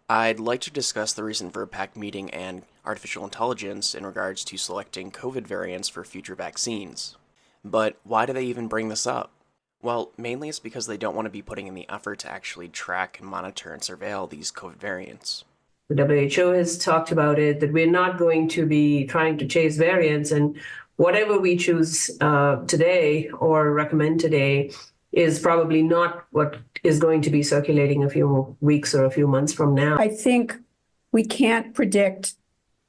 I'd like to discuss the recent VRBPAC meeting and artificial intelligence in regards to selecting COVID variants for future vaccines. But why do they even bring this up? Well, mainly it's because they don't want to be putting in the effort to actually track and monitor and surveil these COVID variants. The WHO has talked about it, that we're not going to be trying to chase variants, and whatever we choose today or recommend today is probably not what is going to be circulating a few weeks or a few months from now. I think we can't predict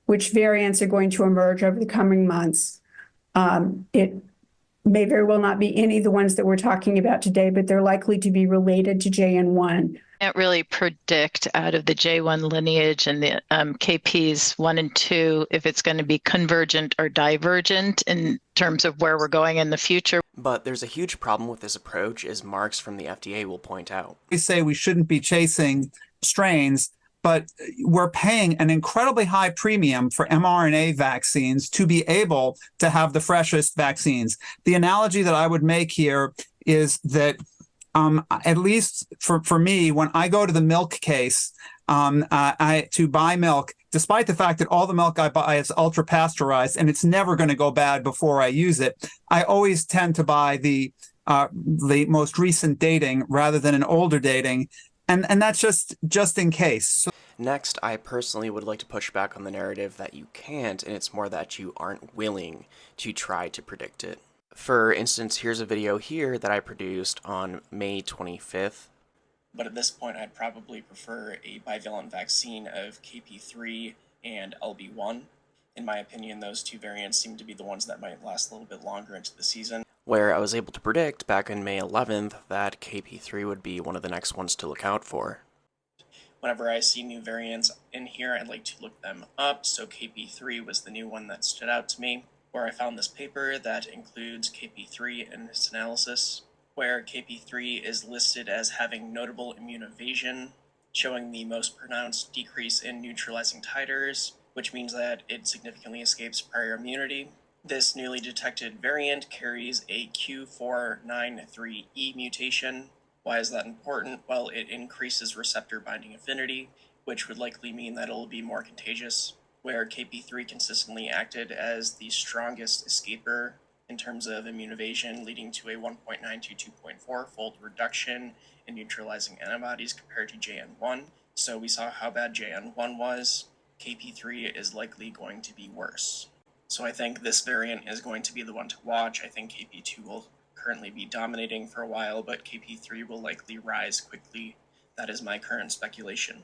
which variants are going to emerge over the coming months. It may very well not be any of the ones that we're talking about today, but they're likely to be related to JN1. Can't really predict out of the J1 lineage and the KPs 1 and 2 if it's going to be convergent or divergent in terms of where we're going in the future. But there's a huge problem with this approach, as Marks from the FDA will point out. We say we shouldn't be chasing strains, but we're paying an incredibly high premium for mRNA vaccines to be able to have the freshest vaccines. The analogy that I would make here is that at least for me, when I go to the milk case to buy milk, despite the fact that all the milk I buy is ultra pasteurized and it's never going to go bad before I use it, I always tend to buy the most recent dating rather than an older dating, and that's just in case. Next, I personally would like to push back on the narrative that you can't, and it's more that you aren't willing to try to predict it. For instance, here's a video here that I produced on May 25th. But at this point, I'd probably prefer a bivalent vaccine of KP3 and LB1. In my opinion, those two variants seem to be the ones that might last a little bit longer into the season, where I was able to predict back on May 11th that KP3 would be one of the next ones to look out for. Whenever I see new variants in here, I'd like to look them up, so KP3 was the new one that stood out to me, where I found this paper that includes KP3 in its analysis, where KP3 is listed as having notable immune evasion, showing the most pronounced decrease in neutralizing titers, which means that it significantly escapes prior immunity. This newly detected variant carries a Q493E mutation. Why is that important? Well, it increases receptor binding affinity, which would likely mean that it'll be more contagious, where KP3 consistently acted as the strongest escaper in terms of immune evasion, leading to a 1.9 to 2.4 fold reduction in neutralizing antibodies compared to JN1. So we saw how bad JN1 was. KP3 is likely going to be worse. So I think this variant is going to be the one to watch. I think KP2 will currently be dominating for a while, but KP3 will likely rise quickly. That is my current speculation.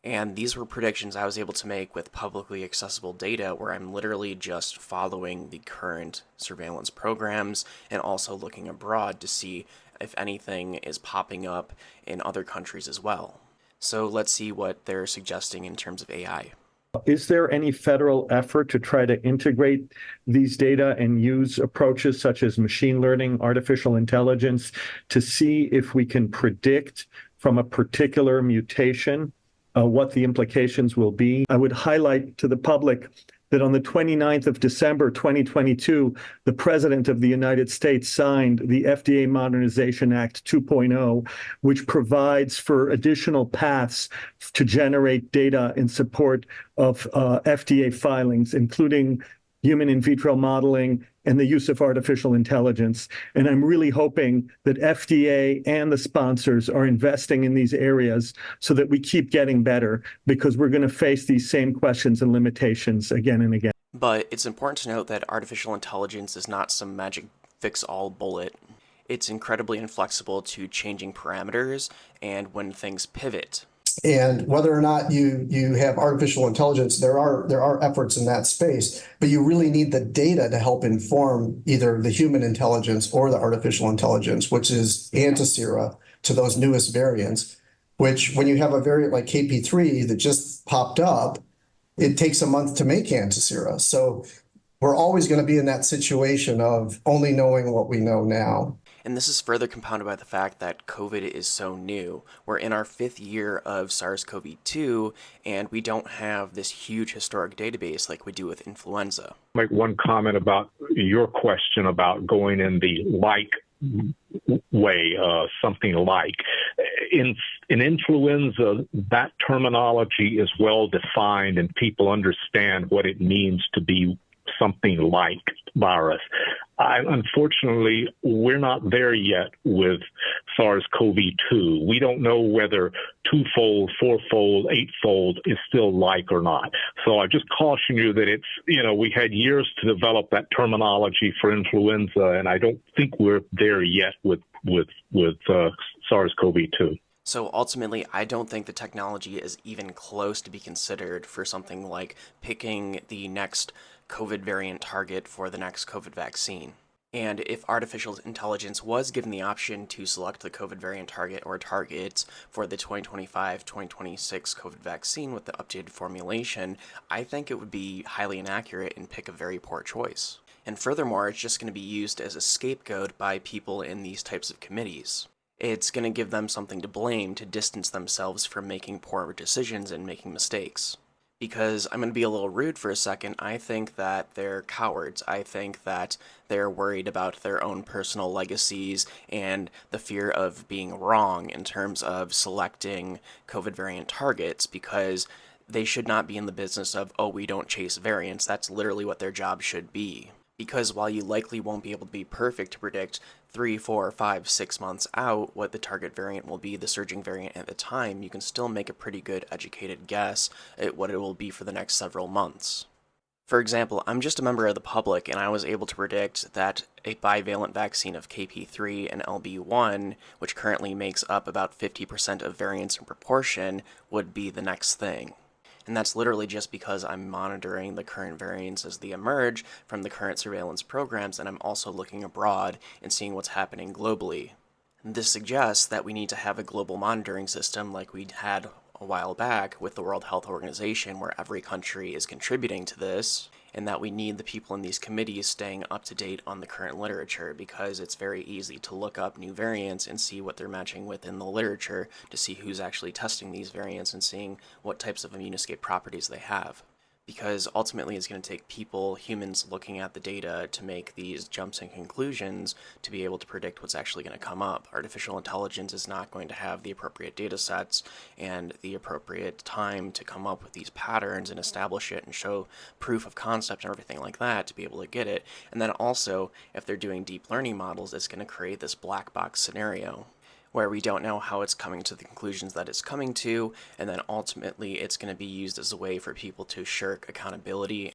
And these were predictions I was able to make with publicly accessible data, where I'm literally just following the current surveillance programs and also looking abroad to see if anything is popping up in other countries as well. So let's see what they're suggesting in terms of AI. Is there any federal effort to try to integrate these data and use approaches such as machine learning, artificial intelligence, to see if we can predict from a particular mutation what the implications will be? I would highlight to the public that on the 29th of December, 2022, the President of the United States signed the FDA Modernization Act 2.0, which provides for additional paths to generate data in support of FDA filings, including human in vitro modeling and the use of artificial intelligence. And I'm really hoping that FDA and the sponsors are investing in these areas so that we keep getting better, because we're going to face these same questions and limitations again and again. But it's important to note that artificial intelligence is not some magic fix-all bullet. It's incredibly inflexible to changing parameters and when things pivot. And whether or not you have artificial intelligence, there are efforts in that space, but you really need the data to help inform either the human intelligence or the artificial intelligence, which is anti-sera to those newest variants, which when you have a variant like KP3 that just popped up, it takes a month to make anti-sera. So we're always going to be in that situation of only knowing what we know now. And this is further compounded by the fact that COVID is so new. We're in our 5th year of SARS-CoV-2, and we don't have this huge historic database like we do with influenza. Make one comment about your question about going in the like way, something like. In influenza, that terminology is well defined and people understand what it means to be something like virus. Unfortunately, we're not there yet with SARS-CoV-2. We don't know whether twofold, fourfold, eightfold is still like or not. So I just caution you that it's, we had years to develop that terminology for influenza, and I don't think we're there yet with SARS-CoV-2. So ultimately, I don't think the technology is even close to be considered for something like picking the next COVID variant target for the next COVID vaccine. And if artificial intelligence was given the option to select the COVID variant target or targets for the 2025-2026 COVID vaccine with the updated formulation, I think it would be highly inaccurate and pick a very poor choice. And furthermore, it's just going to be used as a scapegoat by people in these types of committees. It's going to give them something to blame to distance themselves from making poor decisions and making mistakes. Because I'm going to be a little rude for a second, I think that they're cowards. I think that they're worried about their own personal legacies and the fear of being wrong in terms of selecting COVID variant targets, because they should not be in the business of, oh, we don't chase variants. That's literally what their job should be. Because while you likely won't be able to be perfect to predict 3, 4, 5, 6 months out what the target variant will be, the surging variant at the time, you can still make a pretty good educated guess at what it will be for the next several months. For example, I'm just a member of the public, and I was able to predict that a bivalent vaccine of KP3 and LB1, which currently makes up about 50% of variants in proportion, would be the next thing. And that's literally just because I'm monitoring the current variants as they emerge from the current surveillance programs, and I'm also looking abroad and seeing what's happening globally. And this suggests that we need to have a global monitoring system like we had a while back with the World Health Organization, where every country is contributing to this, and that we need the people in these committees staying up to date on the current literature, because it's very easy to look up new variants and see what they're matching with in the literature to see who's actually testing these variants and seeing what types of immune escape properties they have. Because ultimately it's going to take people, humans, looking at the data to make these jumps and conclusions to be able to predict what's actually going to come up. Artificial intelligence is not going to have the appropriate data sets and the appropriate time to come up with these patterns and establish it and show proof of concept and everything like that to be able to get it. And then also, if they're doing deep learning models, it's going to create this black box scenario where we don't know how it's coming to the conclusions that it's coming to, and then ultimately it's going to be used as a way for people to shirk accountability